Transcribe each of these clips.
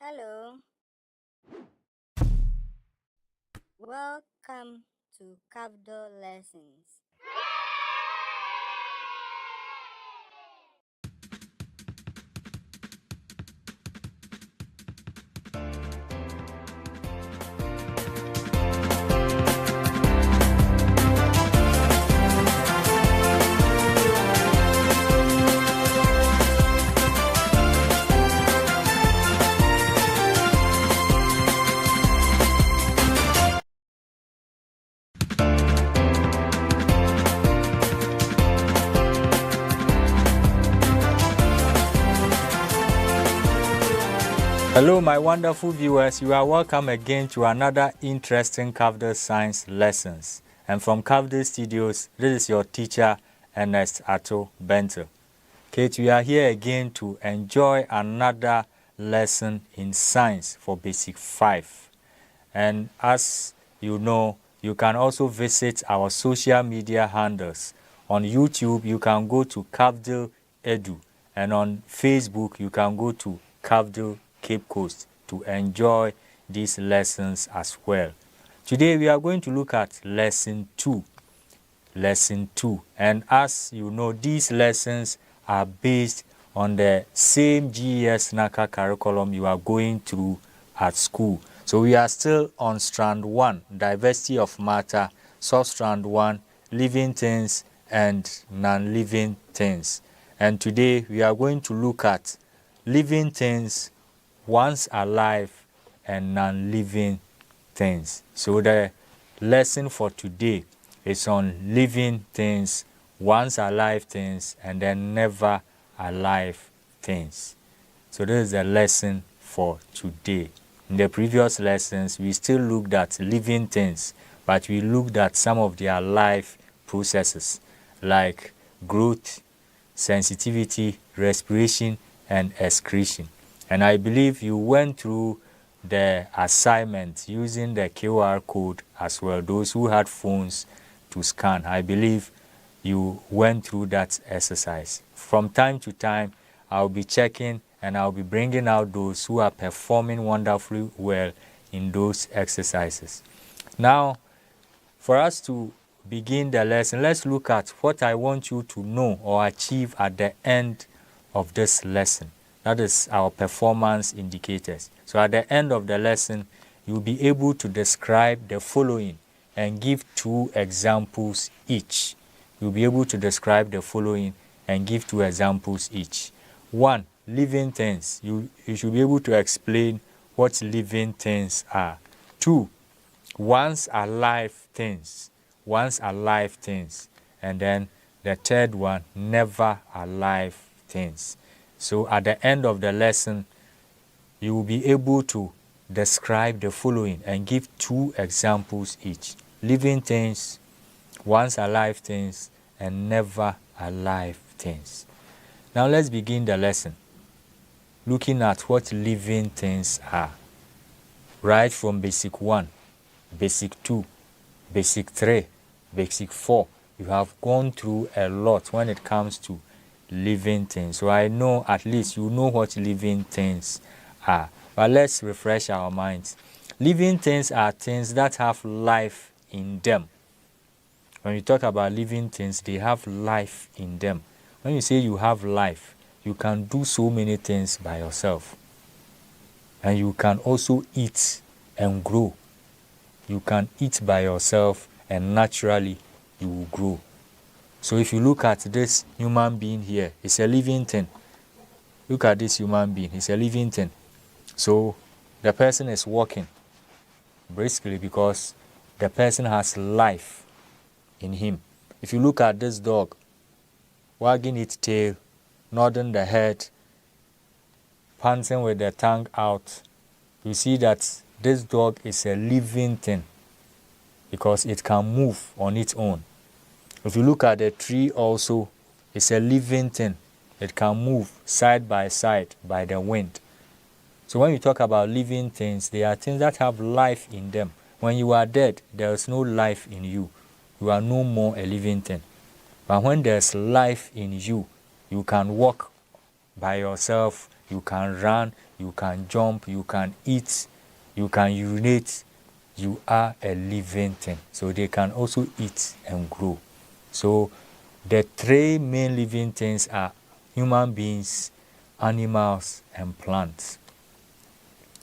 Hello, welcome to Cafdil lessons. Hello, my wonderful viewers. You are welcome again to another interesting Cafdil Science lessons. And from Cafdil Studios, this is your teacher, Ernest Ato Bento. Kate, we are here again to enjoy another lesson in science for Basic 5. And as you know, you can also visit our social media handles. On YouTube, you can go to Cafdil Edu. And on Facebook, you can go to Cafdil Cape Coast to enjoy these lessons as well. Today we are going to look at lesson 2. Lesson 2. And as you know, these lessons are based on the same GES NACA curriculum you are going through at school. So we are still on strand 1, diversity of matter, sub-strand 1, living things and non-living things. And today we are going to look at living things, once alive, and non-living things. So the lesson for today is on living things, once alive things, and then never alive things. So this is the lesson for today. In the previous lessons, we still looked at living things, but we looked at some of their life processes like growth, sensitivity, respiration, and excretion. And I believe you went through the assignment using the QR code as well. Those who had phones to scan, I believe you went through that exercise. From time to time, I'll be checking and I'll be bringing out those who are performing wonderfully well in those exercises. Now, for us to begin the lesson, let's look at what I want you to know or achieve at the end of this lesson. That is our performance indicators. So at the end of the lesson, you'll be able to describe the following and give 2 examples each. You'll be able to describe the following and give 2 examples each. 1, living things. You should be able to explain what living things are. 2, once alive things. Once alive things. And then the third one, never alive things. So at the end of the lesson, you will be able to describe the following and give 2 examples each. Living things, once alive things, and never alive things. Now let's begin the lesson looking at what living things are. Right from basic 1, basic 2, basic 3, basic 4. You have gone through a lot when it comes to living things. So I know at least you know what living things are. But let's refresh our minds. Living things are things that have life in them. When you talk about living things, they have life in them. When you say you have life, you can do so many things by yourself. And you can also eat and grow. You can eat by yourself and naturally you will grow. So if you look at this human being here, it's a living thing. Look at this human being, it's a living thing. So the person is walking briskly because the person has life in him. If you look at this dog, wagging its tail, nodding the head, panting with the tongue out, you see that this dog is a living thing because it can move on its own. If you look at the tree also, it's a living thing. It can move side by side by the wind. So when you talk about living things, they are things that have life in them. When you are dead, there is no life in you. You are no more a living thing. But when there's life in you, you can walk by yourself, you can run, you can jump, you can eat, you can urinate. You are a living thing. So they can also eat and grow. So the three main living things are human beings, animals, and plants.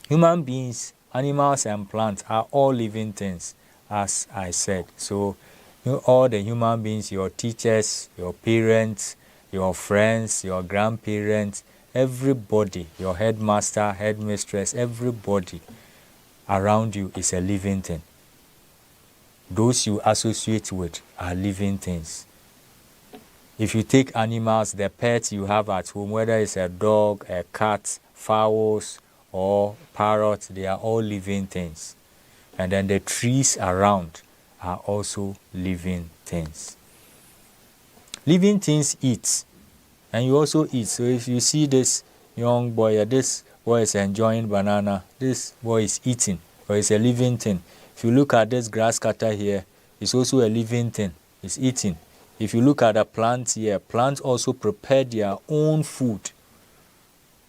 Human beings, animals, and plants are all living things, as I said. So all the human beings, your teachers, your parents, your friends, your grandparents, everybody, your headmaster, headmistress, everybody around you is a living thing. Those you associate with are living things. If you take animals, the pets you have at home, whether it's a dog, a cat, fowls, or parrots, they are all living things. And then the trees around are also living things. Living things eat, and you also eat. So if you see this young boy, this boy is enjoying banana, this boy is eating, or it's a living thing. If you look at this grass cutter here, it's also a living thing. It's eating. If you look at the plants here, plants also prepare their own food.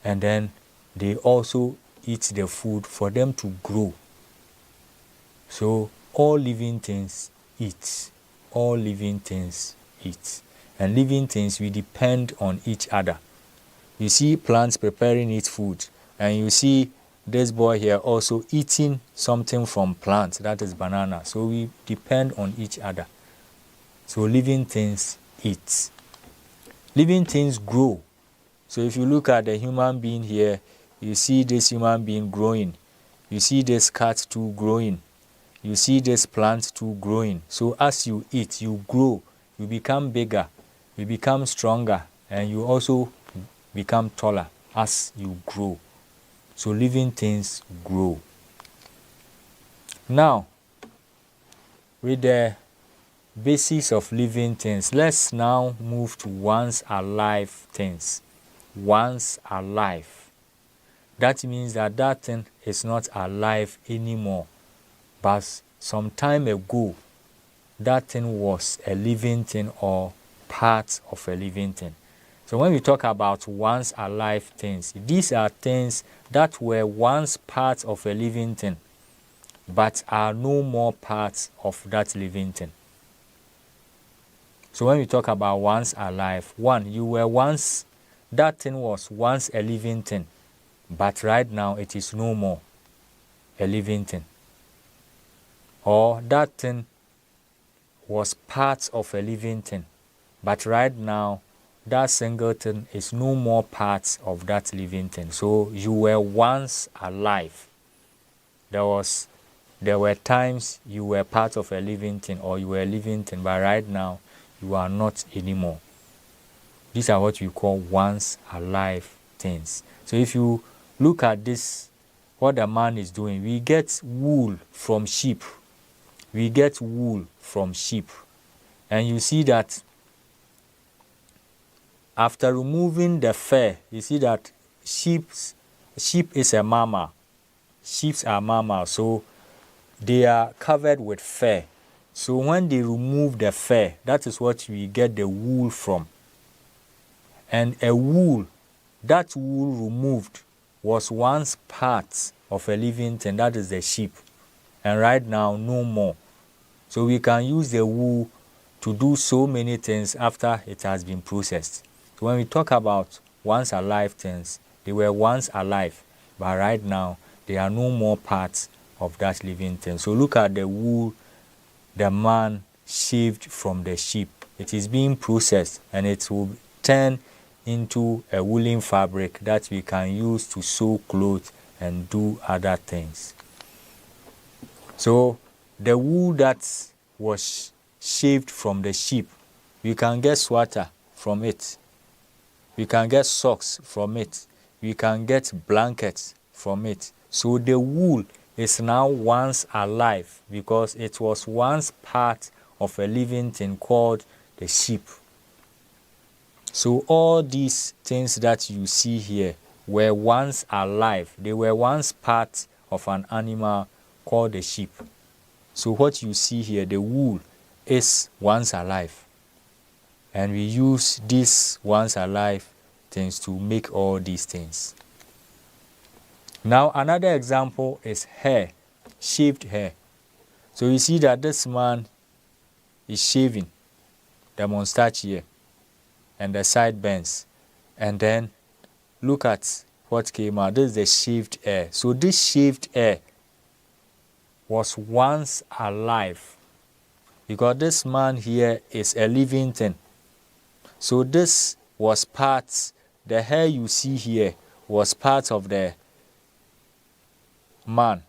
And then they also eat the food for them to grow. So all living things eat. All living things eat. And living things, we depend on each other. You see plants preparing its food. And you see this boy here also eating something from plants, that is banana. So we depend on each other. So living things eat. Living things grow. So if you look at the human being here, you see this human being growing. You see this cat too growing. You see this plant too growing. So as you eat, you grow. You become bigger. You become stronger. And you also become taller as you grow. So living things grow. Now, with the basis of living things, let's now move to once alive things. Once alive. That means that that thing is not alive anymore. But some time ago, that thing was a living thing or part of a living thing. So when we talk about once alive things, these are things that were once part of a living thing, but are no more parts of that living thing. So when we talk about once alive, one, you were once, that thing was once a living thing, but right now it is no more a living thing. Or that thing was part of a living thing, but right now that single thing is no more part of that living thing. So you were once alive. There were times you were part of a living thing or you were a living thing, but right now you are not anymore. These are what we call once alive things. So if you look at this, what the man is doing, we get wool from sheep. We get wool from sheep. And you see that after removing the fur, you see that sheep is a mammal. Sheep are mammal, so they are covered with fur. So when they remove the fur, that is what we get the wool from. And a wool, that wool removed was once part of a living thing, that is the sheep. And right now, no more. So we can use the wool to do so many things after it has been processed. So when we talk about once alive things, they were once alive, but right now they are no more parts of that living thing. So look at the wool the man shaved from the sheep. It is being processed and it will turn into a woolen fabric that we can use to sew clothes and do other things. So the wool that was shaved from the sheep, we can get sweater from it. We can get socks from it. We can get blankets from it. So the wool is now once alive because it was once part of a living thing called the sheep. So all these things that you see here were once alive. They were once part of an animal called the sheep. So what you see here, the wool, is once alive. And we use these once alive things to make all these things. Now another example is hair, shaved hair. So you see that this man is shaving the mustache here and the sideburns, and then look at what came out. This is the shaved hair. So this shaved hair was once alive, because this man here is a living thing. So this was part, the hair you see here was part of the man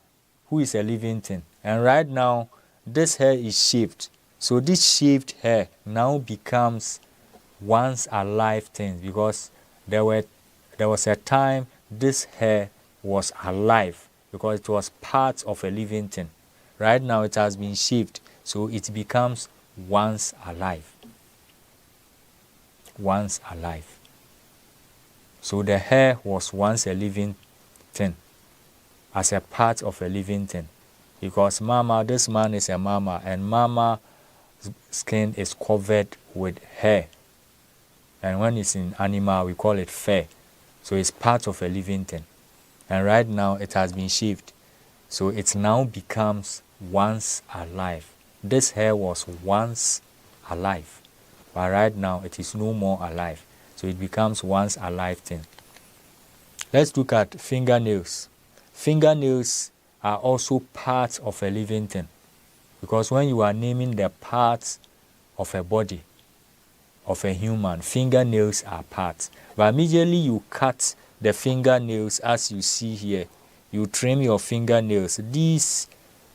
who is a living thing. And right now, this hair is shaved. So this shaved hair now becomes once alive thing, because there was a time this hair was alive, because it was part of a living thing. Right now it has been shaved, so it becomes once alive. Once alive. So the hair was once a living thing, as a part of a living thing, because this man is a mama, and mama's skin is covered with hair, and when it's in animal we call it fur. So it's part of a living thing, and right now it has been shaved, so it now becomes once alive. This hair was once alive, but right now it is no more alive, so it becomes once alive thing. Let's look at fingernails. Fingernails are also part of a living thing, because when you are naming the parts of a body of a human, fingernails are parts. But immediately you cut the fingernails, as you see here, you trim your fingernails, these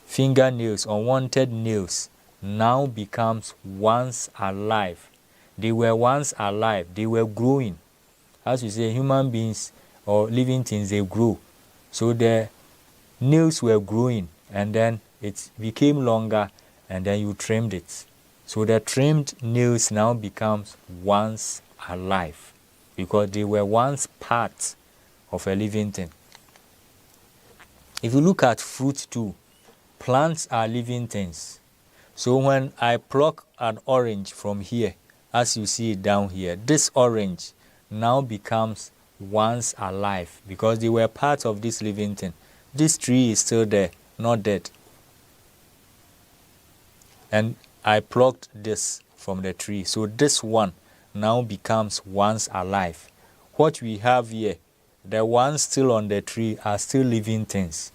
fingernails, unwanted nails, now becomes once alive. They were once alive, they were growing. As you say, human beings or living things, they grow. So the nails were growing, and then it became longer, and then you trimmed it. So the trimmed nails now becomes once alive, because they were once part of a living thing. If you look at fruit too, plants are living things. So when I pluck an orange from here, as you see it down here, this orange now becomes once alive, because they were part of this living thing. This tree is still there, not dead. And I plucked this from the tree. So this one now becomes once alive. What we have here, the ones still on the tree are still living things.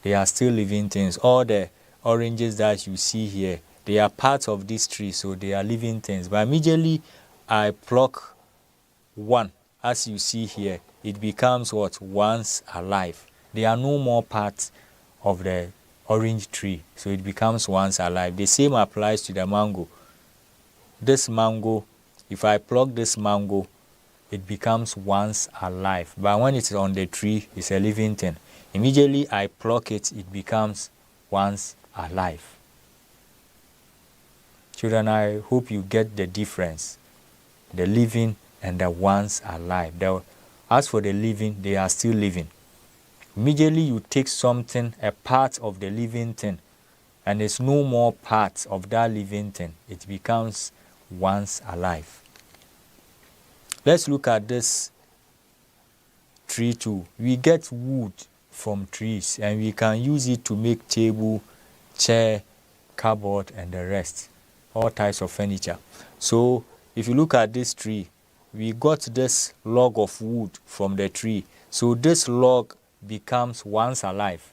They are still living things. All the oranges that you see here, they are part of this tree, so they are living things. But immediately I pluck one, as you see here, it becomes what? Once alive. They are no more part of the orange tree, so it becomes once alive. The same applies to the mango. This mango, if I pluck this mango, it becomes once alive. But when it's on the tree, it's a living thing. Immediately I pluck it, it becomes once alive. Children, I hope you get the difference. The living and the once alive. As for the living, they are still living. Immediately you take something, a part of the living thing, and it's no more part of that living thing, it becomes once alive. Let's look at this tree too. We get wood from trees, and we can use it to make table, chair, cupboard, and the rest, all types of furniture. So if you look at this tree, we got this log of wood from the tree. So this log becomes once alive.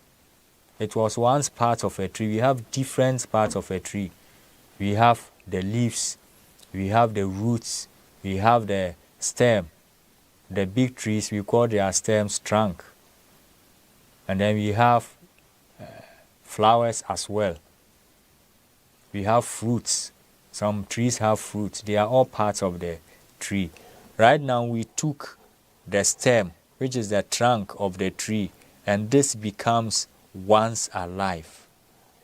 It was once part of a tree. We have different parts of a tree. We have the leaves, we have the roots, we have the stem. The big trees, we call their stems trunk. And then we have flowers as well. We have fruits. Some trees have fruits. They are all parts of the tree. Right now we took the stem, which is the trunk of the tree, and this becomes once alive.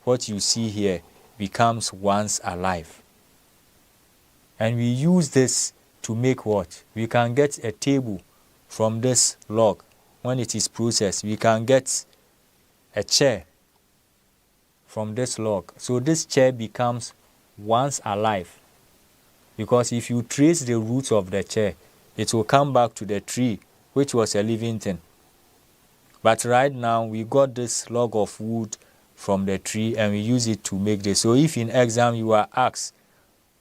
What you see here becomes once alive. And we use this to make what? We can get a table from this log. When it is processed, we can get a chair from this log. So this chair becomes once alive, because if you trace the roots of the chair, it will come back to the tree, which was a living thing. But right now, we got this log of wood from the tree and we use it to make this. So if in exam you are asked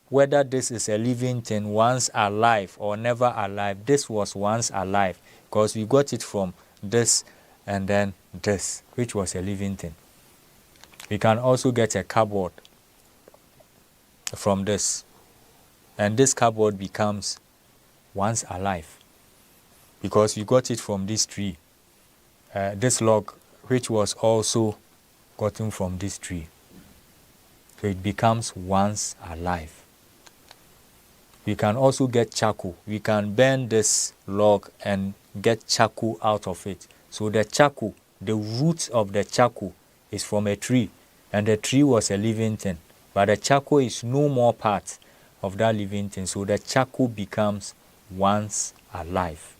whether this is a living thing, once alive or never alive, this was once alive because we got it from this and then this, which was a living thing. We can also get a cupboard from this, and this cupboard becomes once alive because we got it from this tree, this log, which was also gotten from this tree. So it becomes once alive. We can also get charcoal. We can burn this log and get charcoal out of it. So the charcoal, the roots of the charcoal is from a tree, and the tree was a living thing. But the charcoal is no more part of that living thing. So the charcoal becomes once alive.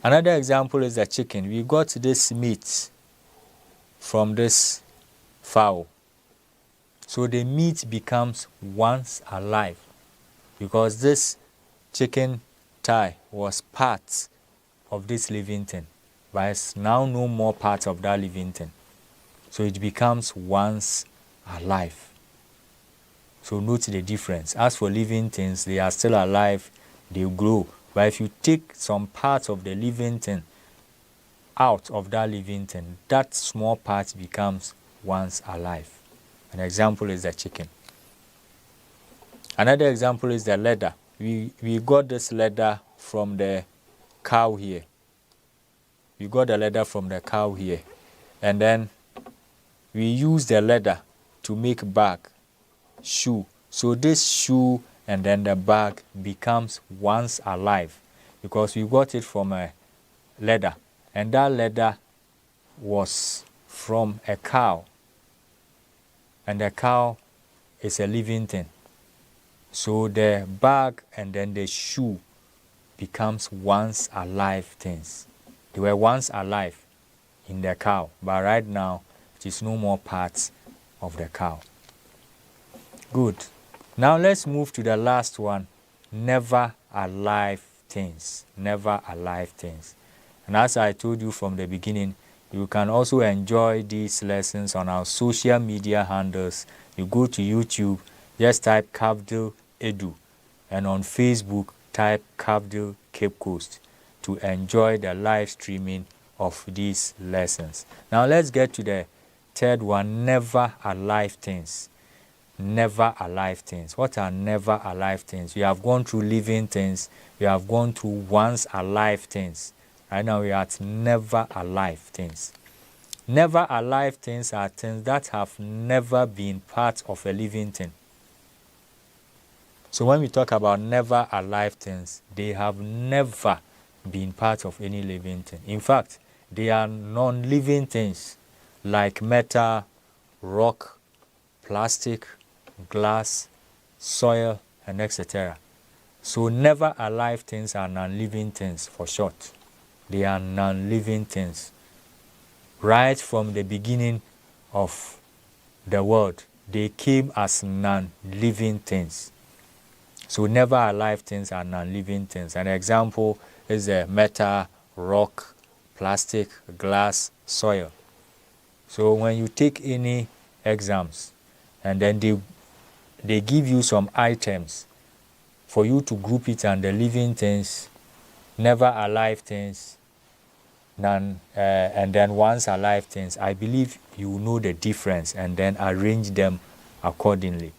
Another example is the chicken. We got this meat from this fowl. So the meat becomes once alive because this chicken thigh was part of this living thing, but it's now no more part of that living thing. So it becomes once alive. So note the difference. As for living things, they are still alive, they grow. But if you take some part of the living thing out of that living thing, that small part becomes once alive. An example is the chicken. Another example is the leather. We got this leather from the cow here. We got the leather from the cow here. And then we use the leather to make bag, shoe. So this shoe and then the bag becomes once alive because we got it from a leather. And that leather was from a cow. And the cow is a living thing. So the bag and then the shoe becomes once alive things. They were once alive in the cow, but right now it is no more part of the cow. Good. Now let's move to the last one, never alive things. Never alive things. And as I told you from the beginning, you can also enjoy these lessons on our social media handles. You go to YouTube, just type Cafdil Edu, and on Facebook, type Cafdil Cape Coast to enjoy the live streaming of these lessons. Now let's get to the third one, never alive things. Never alive things. What are never alive things? We have gone through living things. We have gone through once alive things. Right now we are at never alive things. Never alive things are things that have never been part of a living thing. So when we talk about never alive things, they have never been part of any living thing. In fact, they are non-living things like metal, rock, plastic, glass, soil, and etc. So never alive things are non-living things for short. They are non-living things. Right from the beginning of the world, they came as non-living things. So never alive things are non-living things. An example is the metal, rock, plastic, glass, soil. So when you take any exams and then they give you some items for you to group it under living things, never alive things, and then once alive things, I believe you know the difference and then arrange them accordingly.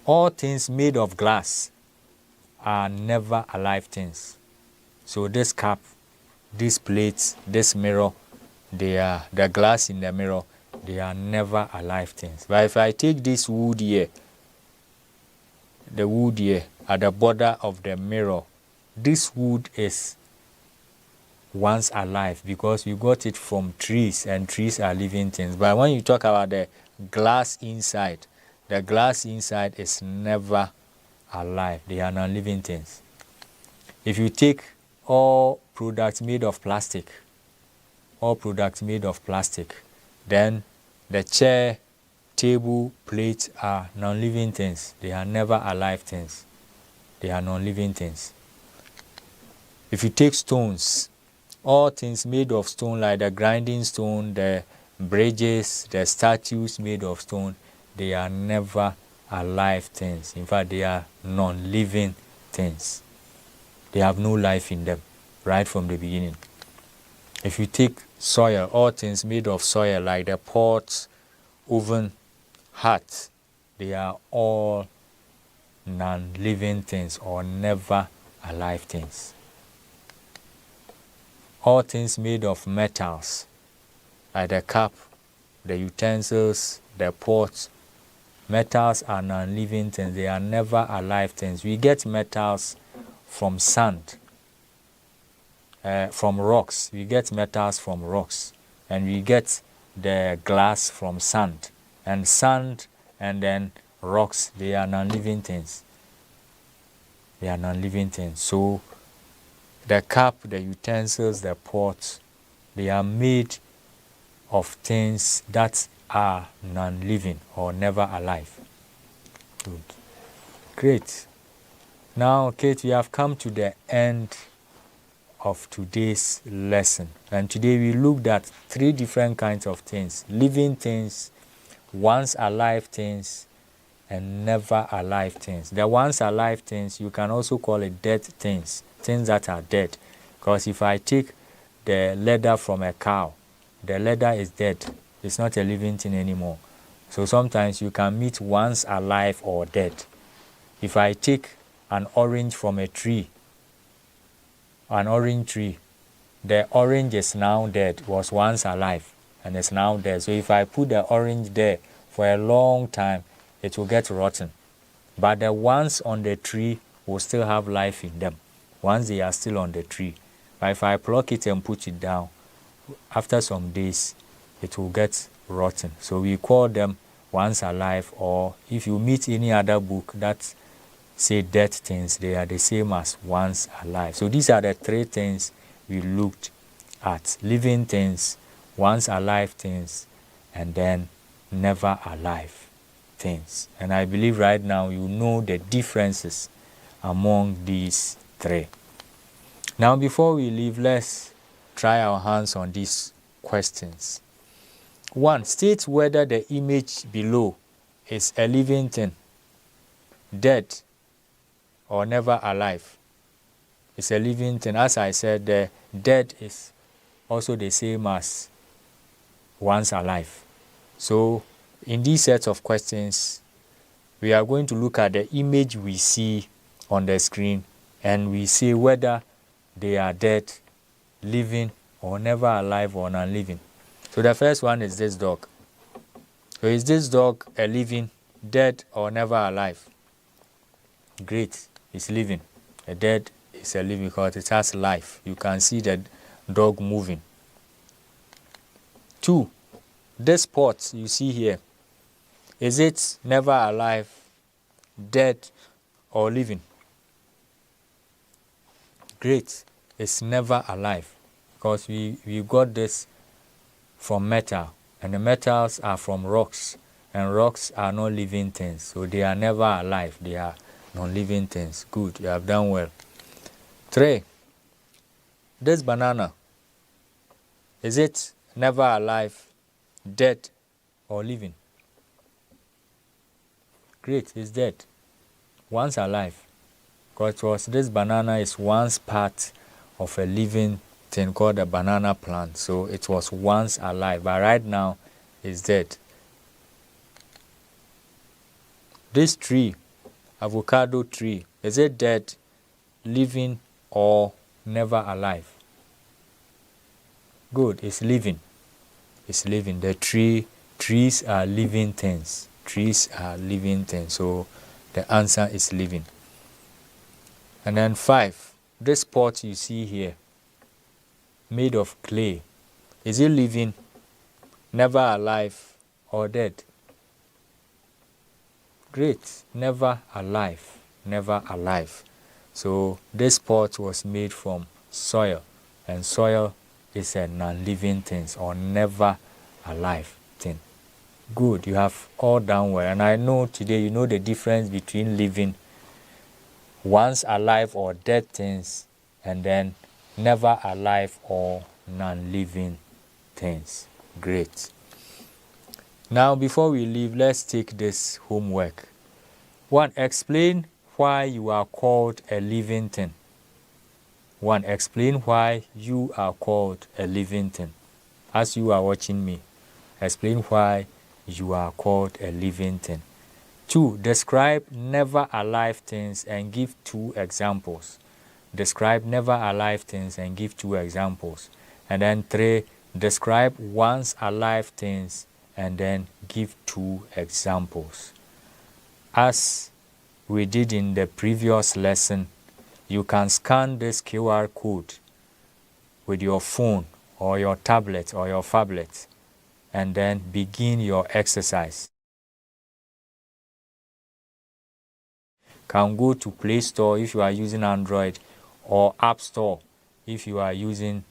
All things made of glass are never alive things. So this cup, this plate, this mirror, they are the glass in the mirror, they are never alive things. But if I take this wood here, the wood here at the border of the mirror, this wood is once alive because we got it from trees and trees are living things. But when you talk about the glass inside, the glass inside is never alive. They are non-living things. If you take all products made of plastic, then the chair, table, plate are non-living things. They are never alive things. They are non-living things. If you take stones, all things made of stone, like the grinding stone, the bridges, the statues made of stone, they are never alive things. In fact, they are non-living things. They have no life in them right from the beginning. If you take soil, all things made of soil, like the pot, oven, heart, they are all non-living things or never alive things. All things made of metals, like the cup, the utensils, the pots, metals are non-living things. They are never alive things. We get metals from sand, from rocks. We get metals from rocks. And we get the glass from sand. And sand and then rocks, they are non-living things. They are non-living things. So the cup, the utensils, the pots, they are made of things that are non-living or never alive. Good. Great. Now, Kate, we have come to the end of today's lesson. And today we looked at 3 different kinds of things: living things, once alive things, and never alive things. The once alive things, you can also call it dead things, things that are dead. Because if I take the leather from a cow, the leather is dead. It's not a living thing anymore. So sometimes you can meet once alive or dead. If I take an orange from a tree, an orange tree, the orange is now dead, was once alive, and is now dead. So if I put the orange there for a long time, it will get rotten. But the ones on the tree will still have life in them, once they are still on the tree. But if I pluck it and put it down, after some days, it will get rotten. So we call them once alive, or if you meet any other book that say dead things, they are the same as once alive. So these are the 3 things we looked at: living things, once alive things, and then never alive things. And I believe right now you know the differences among these 3. Now, before we leave, let's try our hands on these questions. 1. State whether the image below is a living thing, dead, or never alive. It's a living thing. As I said, the dead is also the same as once alive. So in these sets of questions, we are going to look at the image we see on the screen, and we see whether they are dead, living, or never alive or non-living. So the first one is this dog. So is this dog a living, dead, or never alive? Great, it's living. A dead is a living because it has life. You can see the dog moving. 2, this pot you see here, is it never alive, dead, or living? Great, it's never alive because we got this from metal, and the metals are from rocks, and rocks are not living things, so they are never alive. They are non-living things. Good, you have done well. 3, this banana, is it never alive, dead, or living? Great, it's dead. Once alive. Because this banana is once part of a living thing called a banana plant. So it was once alive, but right now it's dead. This tree, avocado tree, is it dead, living, or never alive? Good, it's living. It's living. The trees are living things. Trees are living things. So the answer is living. And then 5, this pot you see here, made of clay, is it living, never alive, or dead? Great, never alive, never alive. So this pot was made from soil, and soil is a non-living thing or never alive thing. Good, you have all done well. And I know today you know the difference between living, once alive or dead things, and then never alive or non-living things. Great. Now, before we leave, let's take this homework. 1. Explain why you are called a living thing. 1. Explain why you are called a living thing. As you are watching me, explain why you are called a living thing. 2. Describe never alive things and give 2 examples. Describe never alive things and give 2 examples. And then 3. Describe once alive things and then give 2 examples. As we did in the previous lesson, you can scan this QR code with your phone or your tablet or your phablet and then begin your exercise. Can go to Play Store if you are using Android or App Store if you are using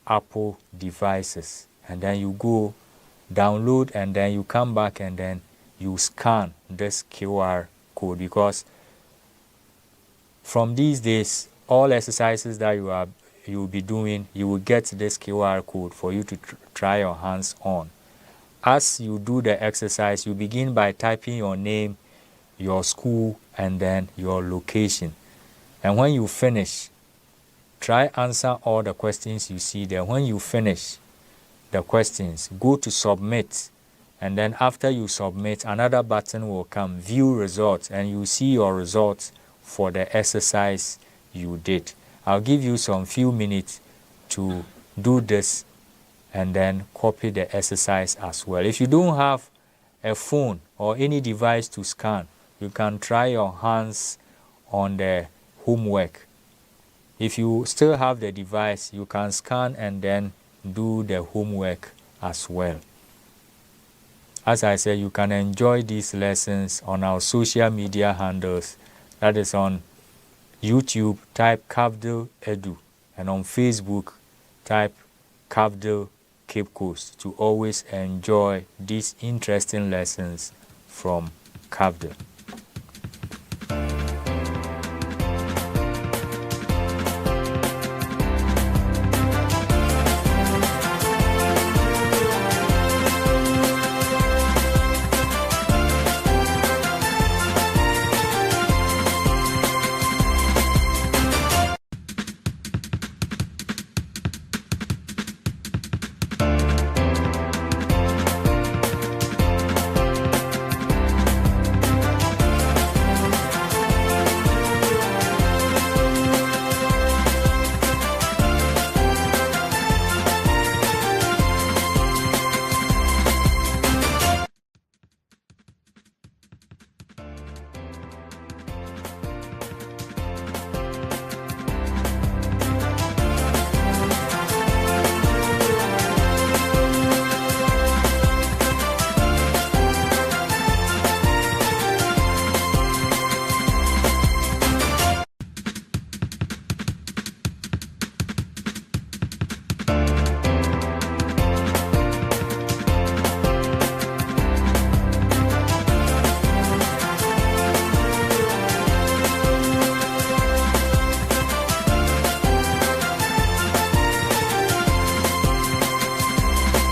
Apple devices, and then you go download and then you come back and then you scan this QR code, because from these days all exercises that you will be doing, you will get this QR code for you to try your hands on. As you do the exercise, you begin by typing your name, your school, and then your location. And when you finish, try answer all the questions you see there. When you finish the questions, go to submit, and then after you submit, another button will come, view results, and you see your results for the exercise you did. I'll give you some few minutes to do this and then copy the exercise as well. If you don't have a phone or any device to scan, you can try your hands on the homework. If you still have the device, you can scan and then do the homework as well. As I said, you can enjoy these lessons on our social media handles. That is on YouTube, type Cafdil Edu, and on Facebook, type Cafdil Cape Coast, to always enjoy these interesting lessons from Cafdil.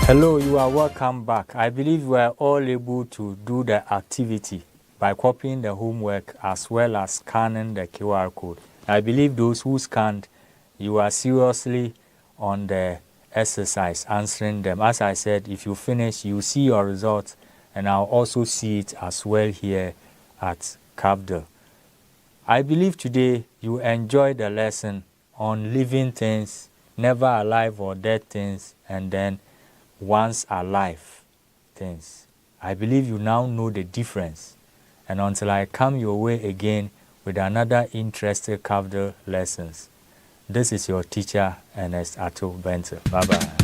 Hello, you are welcome back. I believe we are all able to do the activity by copying the homework as well as scanning the QR code. I believe those who scanned, you are seriously on the exercise, answering them. As I said, if you finish, you see your results, and I'll also see it as well here at Cafdil. I believe today you enjoyed the lesson on living things, never alive or dead things, and then once alive things. I believe you now know the difference. And until I come your way again with another interesting Cafdil lessons, this is your teacher, Ernest Atto Benter. Bye-bye.